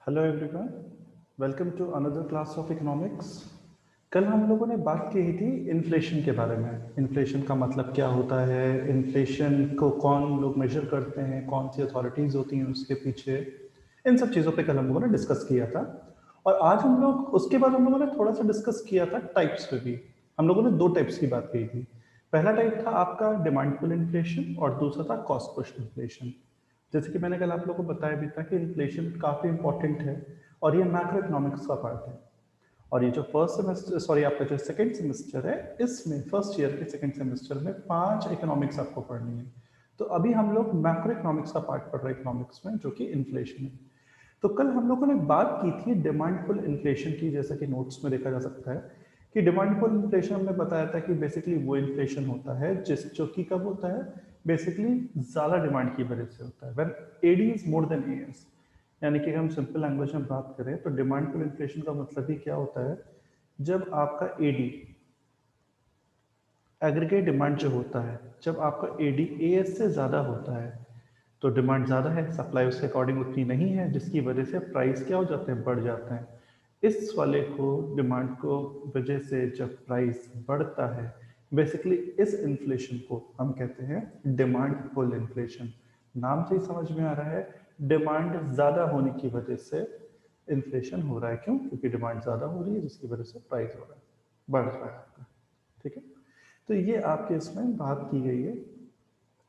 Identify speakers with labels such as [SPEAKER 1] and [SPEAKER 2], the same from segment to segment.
[SPEAKER 1] Hello everyone, welcome to another class of economics. कल हम लोगों ने बात की थी इन्फ्लेशन के बारे में। इन्फ्लेशन का मतलब क्या होता है, इन्फ्लेशन को कौन लोग मेजर करते हैं, कौन सी अथॉरिटीज़ होती हैं उसके पीछे, इन सब चीज़ों पे कल हम लोगों ने डिस्कस किया था। और आज हम लोग उसके बाद हम लोगों ने थोड़ा सा डिस्कस किया था टाइप्स पे भी। हम लोगों ने दो टाइप्स की बात की थी। पहला टाइप था आपका डिमांड पुल इन्फ्लेशन और दूसरा था कॉस्ट पुश इन्फ्लेशन। जैसे कि मैंने कल आप लोगों को बताया भी था कि इन्फ्लेशन काफ़ी इंपॉर्टेंट है और ये मैक्रो इकोनॉमिक्स का पार्ट है। और ये जो फर्स्ट सेमेस्टर, सॉरी, आपका जो सेकंड सेमेस्टर है, इसमें फर्स्ट ईयर के सेकंड सेमेस्टर में 5 इकोनॉमिक्स आपको पढ़नी है। तो अभी हम लोग मैक्रो इकोनॉमिक्स का पार्ट पढ़ रहे हैं इकोनॉमिक्स में, जो कि इन्फ्लेशन है। तो कल हम लोगों ने बात की थी डिमांड पुल इन्फ्लेशन की, जैसा कि नोट्स में देखा जा सकता है कि डिमांड पुल इन्फ्लेशन हमने बताया था कि बेसिकली वो इन्फ्लेशन होता है जो कि कब होता है, बेसिकली ज़्यादा डिमांड की वजह से होता है, when AD is more than AS. यानी कि हम सिंपल लैंग्वेज में बात करें तो डिमांड पुल इन्फ्लेशन का मतलब ही क्या होता है, जब आपका एडी, एग्रीगेट डिमांड जो होता है, जब आपका एडी एएस से ज़्यादा होता है तो डिमांड ज़्यादा है, सप्लाई उसके अकॉर्डिंग उतनी नहीं है, जिसकी वजह से प्राइस क्या हो जाते हैं, बढ़ जाते हैं। इस वाले को, डिमांड को वजह से जब प्राइस बढ़ता है, बेसिकली इस इन्फ्लेशन को हम कहते हैं डिमांड पुल इन्फ्लेशन। नाम से ही समझ में आ रहा है, डिमांड ज़्यादा होने की वजह से इन्फ्लेशन हो रहा है। क्यों? क्योंकि डिमांड ज़्यादा हो रही है, जिसकी वजह से प्राइस हो रहा है, बढ़ रहा है आपका। ठीक है, तो ये आपके इसमें बात की गई है।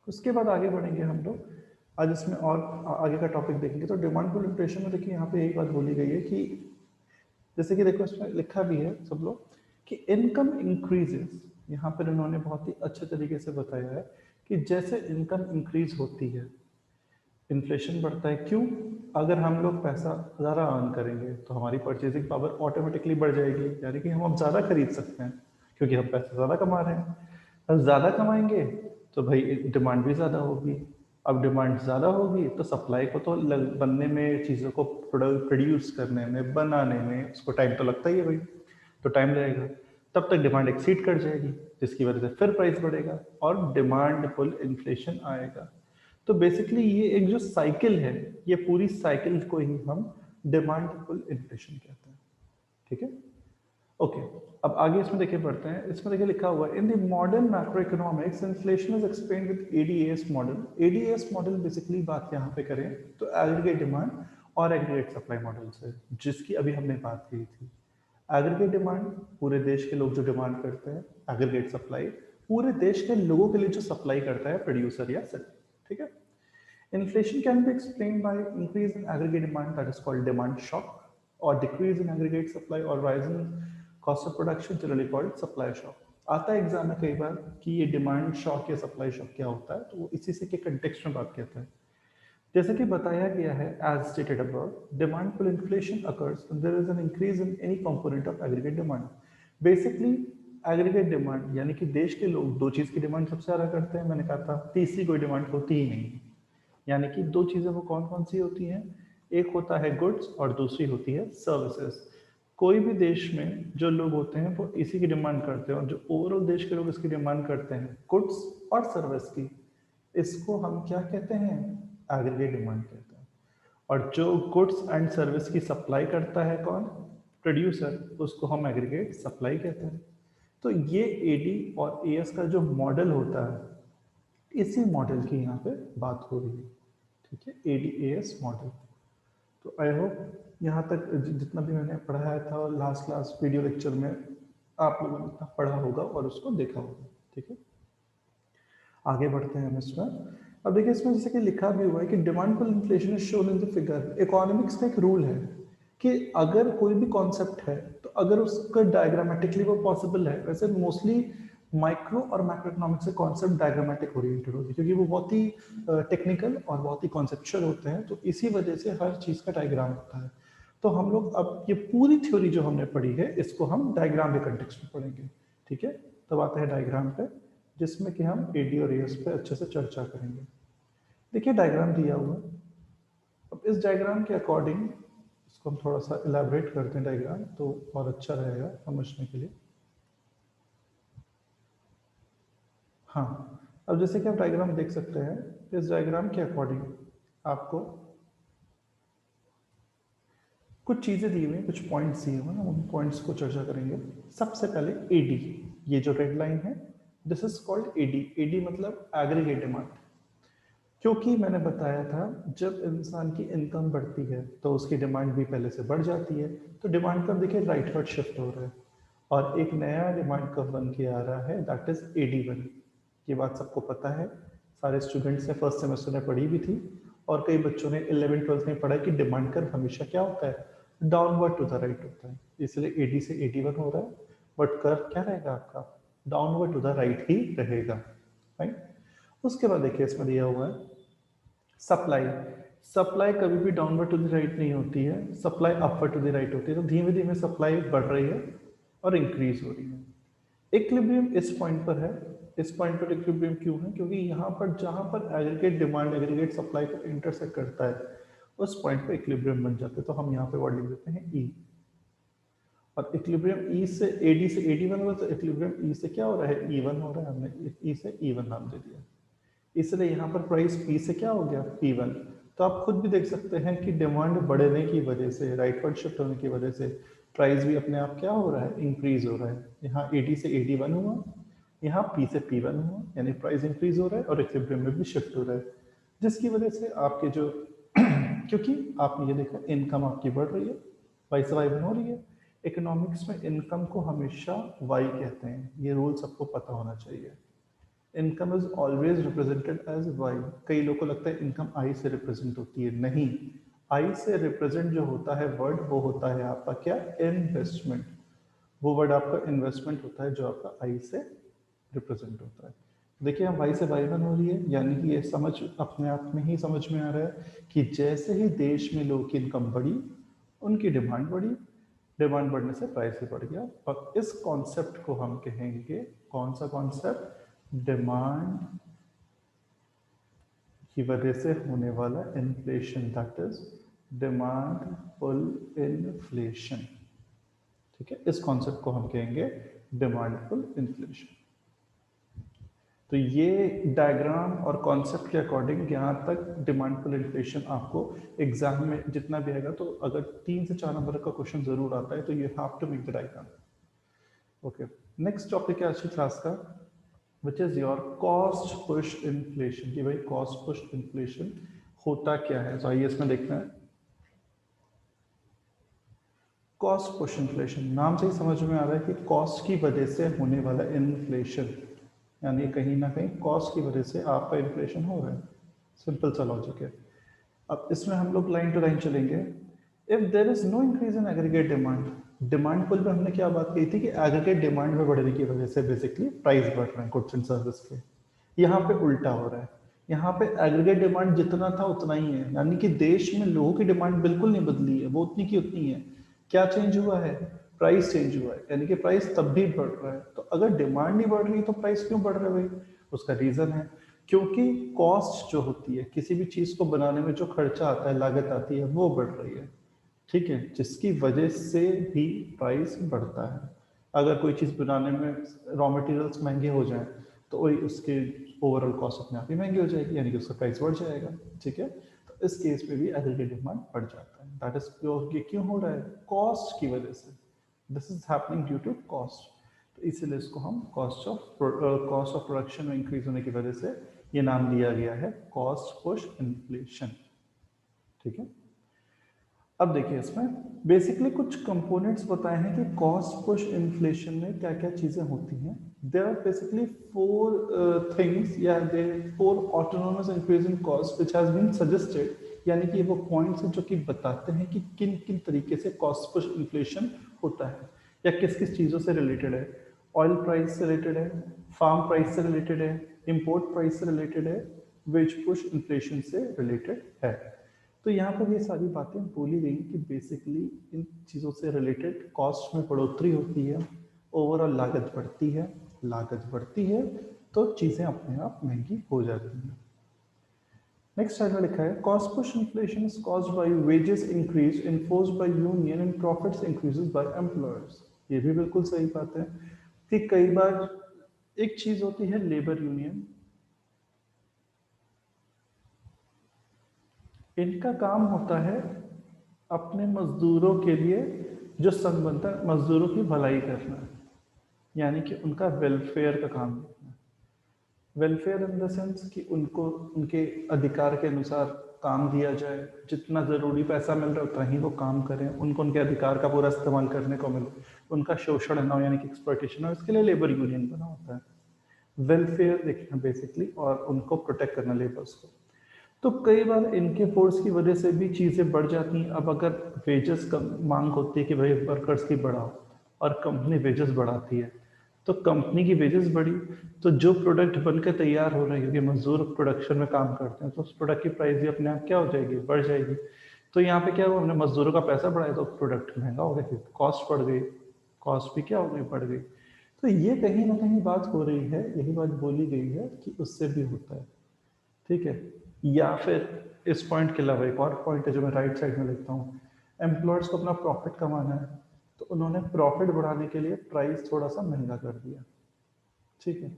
[SPEAKER 1] उसके बाद आगे बढ़ेंगे हम लोग। आज इसमें और आगे का टॉपिक देखेंगे। तो डिमांड पुल इन्फ्लेशन में देखिए यहाँ पे एक बात बोली गई है कि जैसे कि देखो इसमें लिखा भी है सब लोग कि इनकम इंक्रीजेस। यहाँ पर इन्होंने बहुत ही अच्छे तरीके से बताया है कि जैसे इनकम इंक्रीज होती है, इन्फ्लेशन बढ़ता है। क्यों? अगर हम लोग पैसा ज़्यादा अर्न करेंगे तो हमारी परचेजिंग पावर ऑटोमेटिकली बढ़ जाएगी, यानी कि हम अब ज़्यादा खरीद सकते हैं क्योंकि हम पैसा ज़्यादा कमा रहे हैं। अब ज़्यादा कमाएंगे तो भाई डिमांड भी ज़्यादा होगी। अब डिमांड ज़्यादा होगी तो सप्लाई को तो बनने में, चीज़ों को प्रोड्यूस करने में, बनाने में उसको टाइम तो लगता ही है भाई, तो टाइम लगेगा। तब तक डिमांड एक्सीड कर जाएगी, जिसकी वजह से फिर प्राइस बढ़ेगा और डिमांड पुल इन्फ्लेशन आएगा। तो बेसिकली ये एक जो साइकिल है, ये पूरी साइकिल को ही हम डिमांड पुल इन्फ्लेशन कहते हैं। ठीक है, ओके। अब आगे इसमें देखिए बढ़ते हैं। इसमें देखिए लिखा हुआ है in the modern macro economics inflation is explained with ADS model. ADS model basically बात यहाँ पे करें तो एग्रीगेट डिमांड और एग्रीगेट सप्लाई मॉडल से, जिसकी अभी हमने बात की थी। एग्रीगेट डिमांड, पूरे देश के लोग जो डिमांड करते हैं। एग्रीगेट सप्लाई, पूरे देश के लोगों के लिए जो सप्लाई करता है प्रोड्यूसर या सेलर। ठीक है। Inflation can be explained by increase in aggregate demand, that is called demand shock, or decrease in aggregate supply, or rise in cost of production, generally called supply shock. आता है exam में कई बार कि ये demand shock या supply shock क्या होता है, तो वो इसी से के कंटेक्स्ट में बात करता है। जैसे कि बताया गया है, as stated above, demand pull inflation occurs when there is an increase in any component of aggregate demand. Basically aggregate demand यानी कि देश के लोग दो चीज की डिमांड सबसे ज्यादा करते हैं, मैंने कहा था तीसरी कोई डिमांड होती ही नहीं। यानी कि दो चीज़ें वो कौन कौन सी होती हैं, एक होता है गुड्स और दूसरी होती है सर्विसेज। कोई भी देश में जो लोग होते हैं वो इसी की डिमांड करते हैं, और जो ओवरऑल देश के लोग इसकी डिमांड करते हैं गुड्स और सर्विस की, इसको हम क्या कहते हैं, एग्रीगेट डिमांड कहते हैं। और जो गुड्स एंड सर्विस की सप्लाई करता है कौन, प्रोड्यूसर, उसको हम एग्रीगेट सप्लाई कहते हैं। तो ये एडी और एएस का जो मॉडल होता है, इसी मॉडल की यहाँ पे बात हो रही है। ठीक है, एडीएएस मॉडल। तो आई होप यहाँ तक जितना भी मैंने पढ़ाया था और लास्ट लास्ट वीडियो लेक्चर में आप लोगों ने इतना पढ़ा होगा और उसको देखा होगा। ठीक है, आगे बढ़ते हैं हम इसमें। अब देखिए इसमें जैसे कि लिखा भी हुआ है कि demand pull inflation is shown in the figure. Economics का एक रूल है कि अगर कोई भी कॉन्सेप्ट है तो अगर उसका डायग्रामेटिकली वो पॉसिबल है, वैसे मोस्टली माइक्रो और मैक्रो इकोनॉमिक्स से कॉन्सेप्ट डायग्रामेटिक ओरिएंटेड होते हैं क्योंकि वो बहुत ही टेक्निकल और बहुत ही कॉन्सेप्चुअल होते हैं, तो इसी वजह से हर चीज़ का डायग्राम होता है। तो हम लोग अब ये पूरी थ्योरी जो हमने पढ़ी है इसको हम डायग्राम के कंटेक्स्ट में पढ़ेंगे। ठीक है, तब आते हैं डायग्राम पे, जिसमें कि हम एडी और एएस पे अच्छे से चर्चा करेंगे। देखिए डायग्राम दिया हुआ है। अब इस डायग्राम के अकॉर्डिंग इसको हम थोड़ा सा इलेबोरेट करते हैं डायग्राम, तो और अच्छा रहेगा समझने के लिए। हाँ, अब जैसे कि आप डायग्राम देख सकते हैं, इस डायग्राम के अकॉर्डिंग आपको कुछ चीज़ें दी हुई हैं, कुछ पॉइंट्स दिए हुए हैं, हम उन पॉइंट्स को चर्चा करेंगे। सबसे पहले एडी, ये जो रेड लाइन है, this is called AD. AD मतलब एग्रीगेट डिमांड। क्योंकि मैंने बताया था जब इंसान की इनकम बढ़ती है तो उसकी डिमांड भी पहले से बढ़ जाती है, तो डिमांड कर्व देखिए राइटवर्ड शिफ्ट हो रहा है और एक नया डिमांड कर्व बन के आ रहा है, दैट इज एडी1। ये बात सबको पता है, सारे स्टूडेंट्स ने फर्स्ट सेमेस्टर में पढ़ी भी थी और कई बच्चों ने 11th-12th में पढ़ा कि डिमांड कर्व हमेशा क्या होता है, डाउनवर्ड टू द राइट होता है। इसलिए एडी से एडी1 हो रहा है, बट कर्व क्या रहेगा आपका, डाउनवर्ड टू द राइट ही रहेगा, राइट। उसके बाद देखिए इसमें दिया हुआ है सप्लाई। सप्लाई कभी भी डाउनवर्ड टू द राइट नहीं होती है, supply upward to the right होती है। तो धीमे धीमे सप्लाई बढ़ रही है और इंक्रीज हो रही है। इक्विलिब्रियम इस पॉइंट पर है। इस पॉइंट पर इक्विलिब्रियम क्यों है, क्योंकि यहाँ पर जहाँ पर एग्रीगेट डिमांड एग्रीगेट सप्लाई को इंटरसेक्ट करता है उस पॉइंट पर इक्विलिब्रियम बन जाते हैं। तो हम यहाँ पे वर्ड लिख देते हैं ई, और इक्विलिब्रियम ई से एडी से एडी1 हुआ, तो इक्विलिब्रियम ई से क्या हो रहा है, ई1 हो रहा है। हमने ई से ई1 नाम दे दिया, इसलिए यहाँ पर प्राइस पी से क्या हो गया, P1। तो आप खुद भी देख सकते हैं कि डिमांड बढ़ने की वजह से, राइटवर्ड शिफ्ट होने की वजह से प्राइस भी अपने आप क्या हो रहा है, इंक्रीज हो रहा है। यहाँ AD से AD1 हुआ, यहाँ P से P1 हुआ, यानी प्राइस इंक्रीज हो रहा है और इक्विलिब्रियम में भी शिफ्ट हो रहा है, जिसकी वजह से आपके जो क्योंकि आपने ये देखा इनकम आपकी बढ़ रही है, वाई से वाई हो रही है। इकोनॉमिक्स में इनकम को हमेशा वाई कहते हैं, ये रूल सबको पता होना चाहिए। Income is always represented as Y. कई लोगों को लगता है इनकम आई से रिप्रेजेंट होती है, नहीं। आई से रिप्रेजेंट जो होता है वर्ड, वो होता है आपका क्या, इन्वेस्टमेंट। वो वर्ड आपका इन्वेस्टमेंट होता है जो आपका आई से रिप्रेजेंट होता है। देखिए हम वाई से वाई बन हो रही है, यानी कि ये समझ अपने आप में ही समझ में आ रहा है कि जैसे ही देश में लोगों की इनकम बढ़ी, उनकी डिमांड बढ़ी, डिमांड बढ़ने से प्राइस भी बढ़ गया। और इस कॉन्सेप्ट को हम कहेंगे, कौन सा कॉन्सेप्ट, डिमांड की वजह से होने वाला inflation, that is demand pull inflation. ठीक है, इस कॉन्सेप्ट को हम कहेंगे डिमांड पुल इन्फ्लेशन। तो ये डायग्राम और कॉन्सेप्ट के अकॉर्डिंग यहाँ तक डिमांड पुल इन्फ्लेशन आपको एग्जाम में जितना भी आएगा, तो अगर 3 से 4 नंबर का क्वेश्चन जरूर आता है, तो you have to make the diagram. Okay, next topic है आज की क्लास का, which is your cost push inflation. कि भाई कॉस्ट पुश इन्फ्लेशन होता क्या है, तो आइए इसमें देखते हैं। कॉस्ट पुश इन्फ्लेशन, नाम से ही समझ में आ रहा है कि कॉस्ट की वजह से होने वाला इन्फ्लेशन, यानी कहीं ना कहीं कॉस्ट की वजह से आपका इन्फ्लेशन हो रहा है। सिंपल सा लॉजिक है। अब इसमें हम लोग लाइन टू लाइन चलेंगे। If there is no increase in aggregate demand, demand pull पे हमने क्या बात की थी कि एग्रीगेट डिमांड में बढ़ने की वजह से बेसिकली प्राइस बढ़ रहे हैं गुड्स एंड सर्विस के। यहाँ पे उल्टा हो रहा है, यहाँ पे एग्रीगेट डिमांड जितना था उतना ही है, यानी कि देश में लोगों की डिमांड बिल्कुल नहीं बदली है, वो उतनी की उतनी है। क्या चेंज हुआ है, प्राइस चेंज हुआ है, यानी कि प्राइस तब भी बढ़ रहा है। तो अगर डिमांड नहीं बढ़ रही तो प्राइस क्यों बढ़ रहा है भाई, उसका रीजन है क्योंकि कॉस्ट जो होती है, किसी भी चीज को बनाने में जो खर्चा आता है, लागत आती है, वो बढ़ रही है। ठीक है, जिसकी वजह से भी प्राइस बढ़ता है। अगर कोई चीज़ बनाने में रॉ मटेरियल्स महंगे हो जाएं, तो वही उसके ओवरऑल कॉस्ट अपने आप ही महंगी हो जाएगी, यानी कि उसका प्राइस बढ़ जाएगा। ठीक है, तो इस केस में भी एग्रीगेट डिमांड बढ़ जाता है। दैट इज प्योर, ये क्यों हो रहा है, कॉस्ट की वजह से। This is happening due to cost. तो इसीलिए इसको हम कॉस्ट ऑफ प्रोडक्शन में इंक्रीज होने की वजह से ये नाम दिया गया है कॉस्ट पुश इन्फ्लेशन। ठीक है, अब देखिए इसमें बेसिकली कुछ कंपोनेंट्स बताए हैं कि कॉस्ट पुश इन्फ्लेशन में क्या क्या चीजें होती हैं। देयर आर बेसिकली 4 थिंग्स या there 4 autonomous increase in cost which has been suggested, यानी कि वो पॉइंट्स हैं जो कि बताते हैं कि किन किन तरीके से कॉस्ट पुश इन्फ्लेशन होता है या किस किस चीज़ों से रिलेटेड है। ऑयल प्राइस से रिलेटेड है, फार्म प्राइस से रिलेटेड है, इम्पोर्ट प्राइस से रिलेटेड है, वेज पुश इन्फ्लेशन से रिलेटेड है। तो यहाँ पर ये सारी बातें बोली गई कि बेसिकली इन चीज़ों से रिलेटेड कॉस्ट में बढ़ोतरी होती है, ओवरऑल लागत बढ़ती है, लागत बढ़ती है तो चीज़ें अपने आप महंगी हो जाती हैं। नेक्स्ट साइड में लिखा है cost push inflation is caused by wages increase enforced by union and profits increases by employers. ये भी बिल्कुल सही बात है कि कई बार एक चीज़ होती है लेबर यूनियन, इनका काम होता है अपने मजदूरों के लिए जो संघ बनता है, मजदूरों की भलाई करना है, यानी कि उनका वेलफेयर का काम देखना है। वेलफेयर इन द सेंस कि उनको उनके अधिकार के अनुसार काम दिया जाए, जितना ज़रूरी पैसा मिल रहा है उतना ही वो काम करें, उनको उनके अधिकार का पूरा इस्तेमाल करने को मिले, उनका शोषण न हो यानी कि एक्सप्लॉयटेशन हो, इसके लिए लेबर यूनियन बना होता है। वेलफेयर देखना बेसिकली, और उनको प्रोटेक्ट करना लेबर्स को। तो कई बार इनके फोर्स की वजह से भी चीज़ें बढ़ जाती हैं। अब अगर वेजेस कम मांग होती है कि भाई वर्कर्स की बढ़ाओ, और कंपनी वेजेस बढ़ाती है, तो कंपनी की वेजेस बढ़ी, तो जो प्रोडक्ट बनकर तैयार हो रहा है, क्योंकि मजदूर प्रोडक्शन में काम करते हैं, तो उस प्रोडक्ट की प्राइस भी अपने आप क्या हो जाएगी, बढ़ जाएगी। तो यहाँ पे क्या हुआ, हमने मजदूरों का पैसा बढ़ाया तो प्रोडक्ट महंगा हो गया, कॉस्ट बढ़ गई, कॉस्ट भी क्या हो गई, बढ़ गई। तो ये कहीं ना कहीं बात हो रही है, यही बात बोली गई है कि उससे भी होता है। ठीक है। या फिर इस पॉइंट के अलावा एक और पॉइंट है जो मैं राइट साइड में लिखता हूँ, एम्प्लॉयर्स को अपना प्रॉफिट कमाना है, तो उन्होंने प्रॉफिट बढ़ाने के लिए प्राइस थोड़ा सा महंगा कर दिया। ठीक है।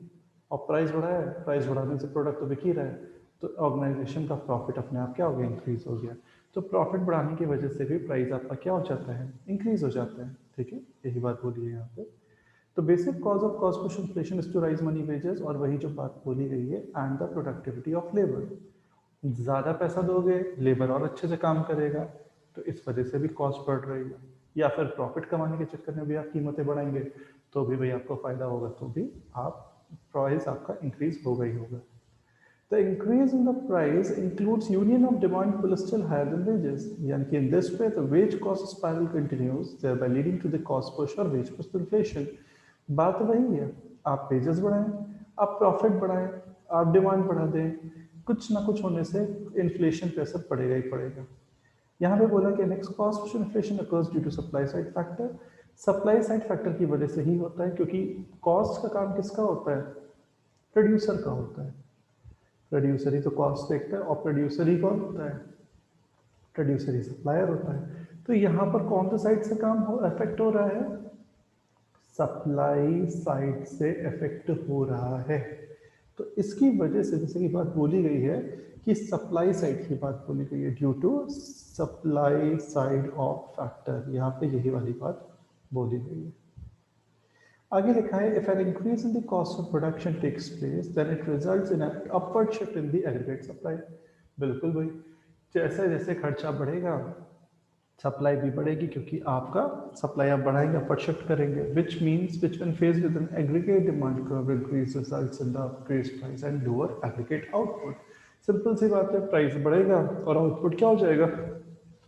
[SPEAKER 1] और प्राइस बढ़ाया, प्राइस बढ़ाने से प्रोडक्ट तो बिक ही रहा है, तो ऑर्गेनाइजेशन का प्रॉफिट अपने आप क्या हो गया, इंक्रीज हो गया। तो प्रॉफिट बढ़ाने की वजह से भी प्राइस आपका क्या हो जाता है, इंक्रीज हो जाता है। ठीक है, यही बात बोली है यहाँ पे। तो basic cause of cost push inflation is to raise money wages, और वही जो बात बोली गई है, and the productivity of labour. ज़्यादा पैसा दोगे, लेबर और अच्छे से काम करेगा, तो इस वजह से भी कॉस्ट बढ़ रही है। या फिर प्रॉफिट कमाने के चक्कर में भी आप कीमतें बढ़ाएंगे, तो भी भाई आपको फायदा होगा, तो भी आप प्राइस आपका इंक्रीज होगा ही होगा। The increase in the price includes union of demand pull still higher than wages. यानी कि in this way the wage cost spiral continues, thereby leading to the cost push or wage push inflation. बात वही है, आप wages बढ़ाएं, आप profit बढ़ाएं, आप डिमांड बढ़ा दें, कुछ ना कुछ होने से इन्फ्लेशन पे असर पड़ेगा ही पड़ेगा। यहाँ पे बोला कि next cost push inflation occurs due to supply side factor. Supply side factor की वजह से ही होता है, क्योंकि कॉस्ट का काम किसका होता है, प्रोड्यूसर का होता है। प्रोड्यूसर ही तो कॉस्ट देखता है, और प्रोड्यूसर ही कौन होता है, प्रोड्यूसर ही सप्लायर होता है। तो यहाँ पर कौन सा साइड से काम हो इफेक्ट हो रहा है, सप्लाई साइड से इफेक्ट हो रहा है। तो इसकी वजह से जैसे कि बात बोली गई है कि सप्लाई साइड की बात बोली गई है, due to supply side of factor, यहाँ पे यही वाली बात बोली गई है। आगे लिखा है, if an increase in the cost of production takes place then it results in an upward shift in the aggregate supply. बिल्कुल भाई, जैसे जैसे खर्चा बढ़ेगा, सप्लाई भी बढ़ेगी, क्योंकि आपका सप्लाई आप बढ़ाएंगे, अपवर्ड शिफ्ट करेंगे, which means which when faced with an aggregate demand curve increase results in the increased price and lower aggregate output. Simple सी बात है, प्राइस बढ़ेगा और आउटपुट क्या हो जाएगा,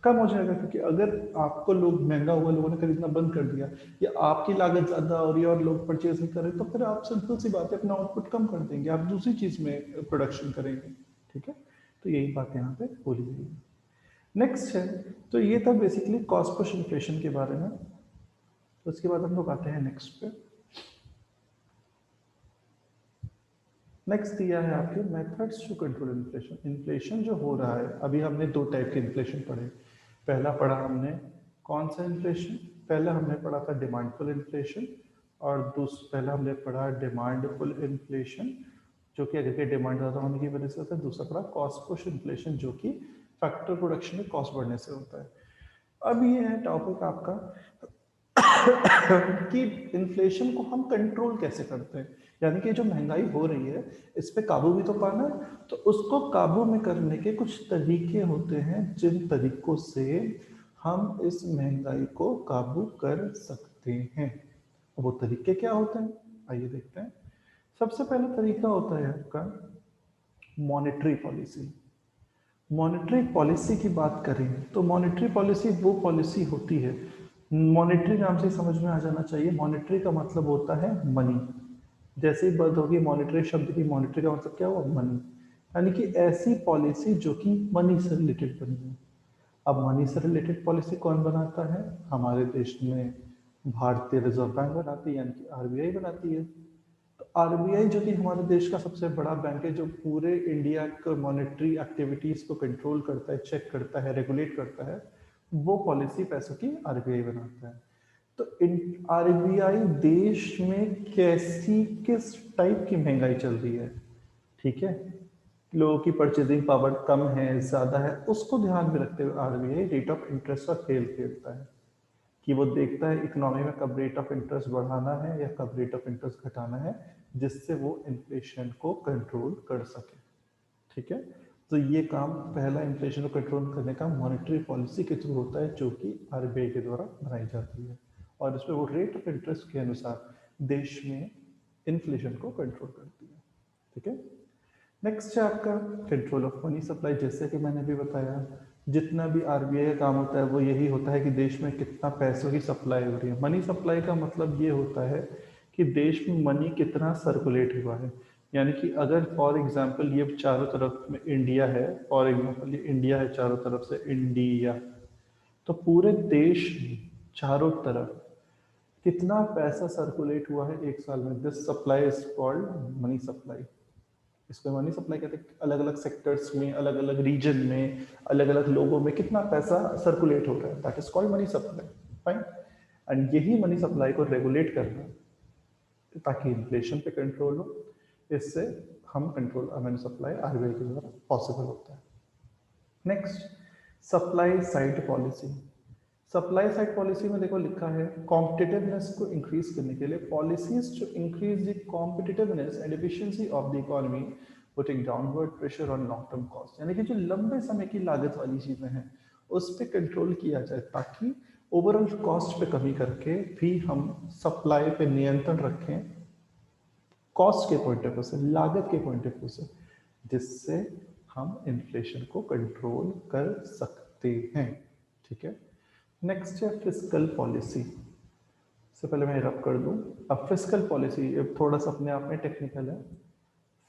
[SPEAKER 1] कम हो जाएगा। क्योंकि अगर आपको लोग महंगा हुआ, लोगों ने खरीदना बंद कर दिया, या आपकी लागत ज़्यादा हो रही है और लोग परचेज नहीं कर रहे, तो फिर आप सिंपल सी बात है अपना आउटपुट कम कर देंगे, आप दूसरी चीज़ में प्रोडक्शन करेंगे। ठीक है, तो यही बात यहाँ पे बोली गई है। नेक्स्ट है, तो ये था बेसिकली कॉस्ट पुश इन्फ्लेशन के बारे में। तो उसके बाद हम लोग आते हैं नेक्स्ट पे। नेक्स्ट दिया है आपके methods to control inflation. Inflation जो हो रहा है, अभी हमने दो टाइप के इन्फ्लेशन पढ़े। पहला पढ़ा हमने कौन सा इन्फ्लेशन, पहला हमने पढ़ा था डिमांड पुल इन्फ्लेशन, और पहला हमने पढ़ा डिमांड पुल इन्फ्लेशन, जो कि अगर डिमांड ज़्यादा होने की वजह से होता है। दूसरा पढ़ा कॉस्ट पुश इन्फ्लेशन, जो कि फैक्टर प्रोडक्शन में कॉस्ट बढ़ने से होता है। अब ये है टॉपिक आपका कि इन्फ्लेशन को हम कंट्रोल कैसे करते हैं, यानी कि जो महंगाई हो रही है इस पे काबू भी तो पाना है। तो उसको काबू में करने के कुछ तरीके होते हैं, जिन तरीकों से हम इस महंगाई को काबू कर सकते हैं। वो तरीके क्या होते हैं, आइए देखते हैं। सबसे पहला तरीका होता है आपका मॉनेटरी पॉलिसी। मॉनेटरी पॉलिसी की बात करें तो मॉनेटरी पॉलिसी वो पॉलिसी होती है, मॉनेटरी नाम से समझ में आ जाना चाहिए, मॉनेटरी का मतलब होता है मनी। जैसे ही बात होगी मॉनेटरी शब्द की, मॉनेटरी का मतलब क्या हुआ, मनी। यानी कि ऐसी पॉलिसी जो कि मनी से रिलेटेड बनी है। अब मनी से रिलेटेड पॉलिसी कौन बनाता है, हमारे देश में भारतीय रिजर्व बैंक बनाती है, यानी कि आरबीआई बनाती है। तो आरबीआई जो कि हमारे देश का सबसे बड़ा बैंक है, जो पूरे इंडिया का मॉनेटरी एक्टिविटीज को कंट्रोल करता है, चेक करता है, रेगुलेट करता है, वो पॉलिसी पैसों की आरबीआई बनाता है। तो इन आरबीआई देश में कैसी किस टाइप की महंगाई चल रही है, ठीक है, लोगों की परचेजिंग पावर कम है ज़्यादा है, उसको ध्यान में रखते हुए आरबीआई रेट ऑफ इंटरेस्ट का खेल खेलता है कि वो देखता है इकोनॉमी में कब रेट ऑफ इंटरेस्ट बढ़ाना है या कब रेट ऑफ इंटरेस्ट घटाना है, जिससे वो इन्फ्लेशन को कंट्रोल कर सके। ठीक है, तो ये काम पहला इन्फ्लेशन को कंट्रोल करने का मॉनेटरी पॉलिसी के थ्रू होता है, जो कि आरबीआई के द्वारा बनाई जाती है, और इसमें वो रेट ऑफ इंटरेस्ट के अनुसार देश में इन्फ्लेशन को कंट्रोल करती है। ठीक है, नेक्स्ट है आपका कंट्रोल ऑफ मनी सप्लाई। जैसे कि मैंने भी बताया, जितना भी आरबीआई का काम होता है वो यही होता है कि देश में कितना पैसों की सप्लाई हो रही है। मनी सप्लाई का मतलब ये होता है कि देश में मनी कितना सर्कुलेट हुआ है। यानी कि अगर फॉर एग्जांपल ये चारों तरफ में इंडिया है, फॉर एग्जांपल ये इंडिया है चारों तरफ से इंडिया, तो पूरे देश में चारों तरफ कितना पैसा सर्कुलेट हुआ है एक साल में, this supply is called money supply. इसमें मनी सप्लाई कहते हैं अलग अलग सेक्टर्स में, अलग अलग रीजन में, अलग अलग लोगों में कितना पैसा सर्कुलेट हो रहा है, that is called money supply. Fine, and यही मनी सप्लाई को रेगुलेट करना ताकि इन्फ्लेशन पे कंट्रोल हो, इससे हम कंट्रोल मनी सप्लाई आरबीआई के द्वारा पॉसिबल होता है। Next, supply side policy. Supply side policy में देखो लिखा है कॉम्पिटिटिवनेस को इंक्रीज करने के लिए policies to increase the competitiveness and efficiency of the economy, putting downward pressure on long term cost. यानी कि जो लंबे समय की लागत वाली चीजें हैं उस पर कंट्रोल किया जाए, ताकि ओवरऑल कॉस्ट पे कमी करके भी हम सप्लाई पे नियंत्रण रखें, कॉस्ट के पॉइंट ऑफ व्यू से, लागत के पॉइंट ऑफ व्यू से, जिससे हम इन्फ्लेशन को कंट्रोल कर सकते हैं। ठीक है, नेक्स्ट है फिस्कल पॉलिसी। से पहले मैं रब कर दूं, अब फिस्कल पॉलिसी थोड़ा सा अपने आप में टेक्निकल है।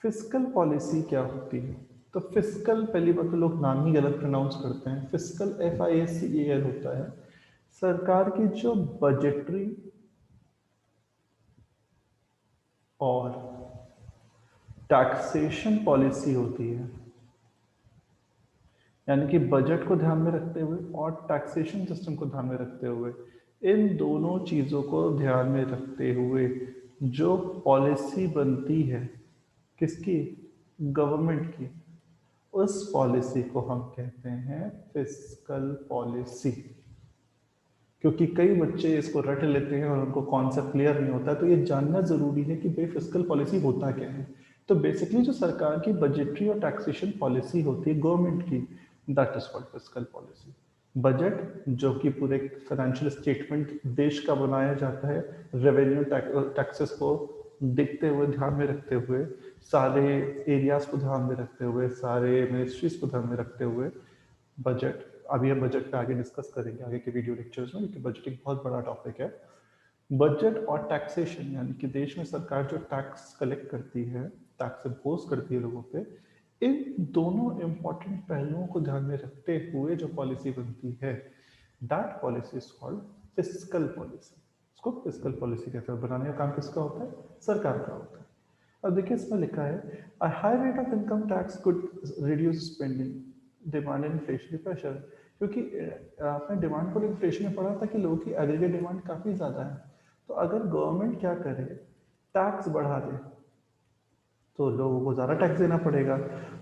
[SPEAKER 1] फिस्कल पॉलिसी क्या होती है? तो फिस्कल, पहली बात तो लोग नाम ही गलत प्रोनाउंस करते हैं। फिस्कल FISCAL होता है सरकार की जो बजटरी और टैक्सेशन पॉलिसी होती है, यानी कि बजट को ध्यान में रखते हुए और टैक्सेशन सिस्टम को ध्यान में रखते हुए, इन दोनों चीज़ों को ध्यान में रखते हुए जो पॉलिसी बनती है किसकी, गवर्नमेंट की, उस पॉलिसी को हम कहते हैं फिस्कल पॉलिसी। क्योंकि कई बच्चे इसको रट लेते हैं और उनको कॉन्सेप्ट क्लियर नहीं होता, तो ये जानना जरूरी है कि भाई फिस्कल पॉलिसी होता क्या है। तो बेसिकली जो सरकार की बजटरी और टैक्सेशन पॉलिसी होती है गवर्नमेंट की, that is called fiscal policy. Budget जो कि पूरे फाइनेंशियल स्टेटमेंट देश का बनाया जाता है, रेवेन्यू टैक्सेस को देखते हुए, ध्यान में रखते हुए, सारे एरियाज को ध्यान में रखते हुए, सारे मिनिस्ट्रीज को ध्यान में रखते हुए बजट। अभी हम बजट पे आगे डिस्कस करेंगे आगे के वीडियो लेक्चर्स में, क्योंकि बजटिंग बहुत बड़ा टॉपिक है। बजट और टैक्सेशन, यानी कि देश में सरकार जो टैक्स कलेक्ट करती है, टैक्स इम्पोज करती है लोगों पे, इन दोनों इंपॉर्टेंट पहलुओं को ध्यान में रखते हुए जो पॉलिसी बनती है, that policy is called fiscal policy. इसको फिस्कल पॉलिसी कहते हैं। बनाने का काम किसका होता है, सरकार का होता है। अब देखिए इसमें लिखा है a high rate of income tax could reduce spending, demand and inflationary pressure. क्योंकि आपने डिमांड पर इन्फ्लेशन में पढ़ा था कि लोगों की एग्रीगेट डिमांड काफ़ी ज़्यादा है, तो अगर गवर्नमेंट क्या करे, टैक्स बढ़ा दे, तो लोगों को ज़्यादा टैक्स देना पड़ेगा।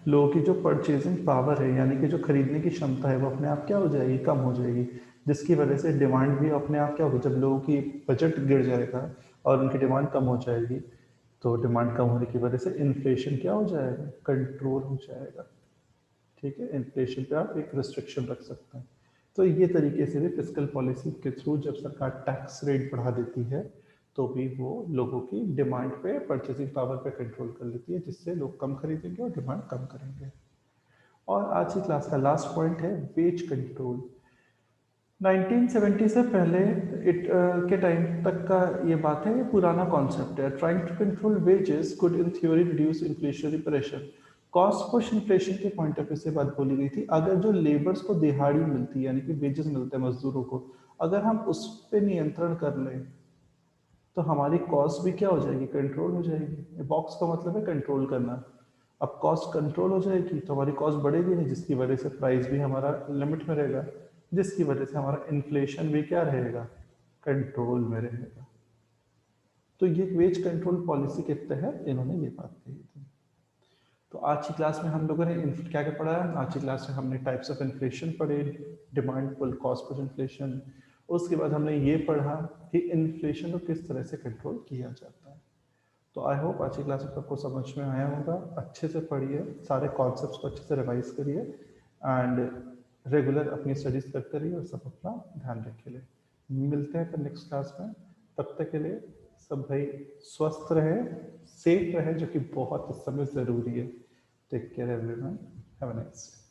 [SPEAKER 1] लोगों की जो परचेजिंग पावर है, यानी कि जो खरीदने की क्षमता है, वो अपने आप क्या हो जाएगी, कम हो जाएगी, जिसकी वजह से डिमांड भी अपने आप क्या होगी, जब लोगों की बजट गिर जाएगा और उनकी डिमांड कम हो जाएगी, तो डिमांड कम होने की वजह से इन्फ्लेशन क्या हो जाएगा, कंट्रोल हो जाएगा। ठीक है, इन्फ्लेशन पे आप एक रिस्ट्रिक्शन रख सकते हैं। तो ये तरीके से भी फिस्कल पॉलिसी के थ्रू जब सरकार टैक्स रेट बढ़ा देती है, तो भी वो लोगों की डिमांड पे, परचेसिंग पावर पे कंट्रोल कर लेती है, जिससे लोग कम खरीदेंगे और डिमांड कम करेंगे। और आज की क्लास का लास्ट पॉइंट है वेज कंट्रोल। 1970 से पहले के टाइम तक का ये बात है, ये पुराना कॉन्सेप्ट है। Trying to control wages could in theory reduce inflationary pressure. Cost push inflation के पॉइंट ऑफ व्यू से बात बोली गई थी। अगर जो लेबर्स को दिहाड़ी मिलती है, यानी कि वेजेस मिलते हैं मजदूरों को, अगर हम उस पर नियंत्रण कर लें तो हमारी कॉस्ट भी क्या हो जाएगी, कंट्रोल हो जाएगी। बॉक्स का मतलब है कंट्रोल करना। अब कॉस्ट कंट्रोल हो जाएगी तो हमारी कॉस्ट बढ़ेगी नहीं, जिसकी वजह से प्राइस भी हमारा लिमिट में रहेगा, जिसकी वजह से हमारा इन्फ्लेशन भी क्या रहेगा, कंट्रोल में रहेगा। तो ये वेज कंट्रोल पॉलिसी के तहत इन्होंने ये बात कही थी। तो आज की क्लास में हम लोगों ने क्या क्या पढ़ा है? आज की क्लास में हमने टाइप्स ऑफ इन्फ्लेशन पढ़े, demand pull, cost push inflation. उसके बाद हमने ये पढ़ा कि इन्फ्लेशन को किस तरह से कंट्रोल किया जाता है। तो आई होप आज की क्लास में आपको समझ में आया होगा। अच्छे से पढ़िए, सारे कॉन्सेप्ट्स को अच्छे से रिवाइज करिए एंड रेगुलर अपनी स्टडीज करते रहिए और सब अपना ध्यान रखिए। मिलते हैं फिर नेक्स्ट क्लास में। तब तक के लिए सब भाई स्वस्थ रहे, सेफ रहे, जो कि बहुत इस समय ज़रूरी है। Take care everyone, have a nice day.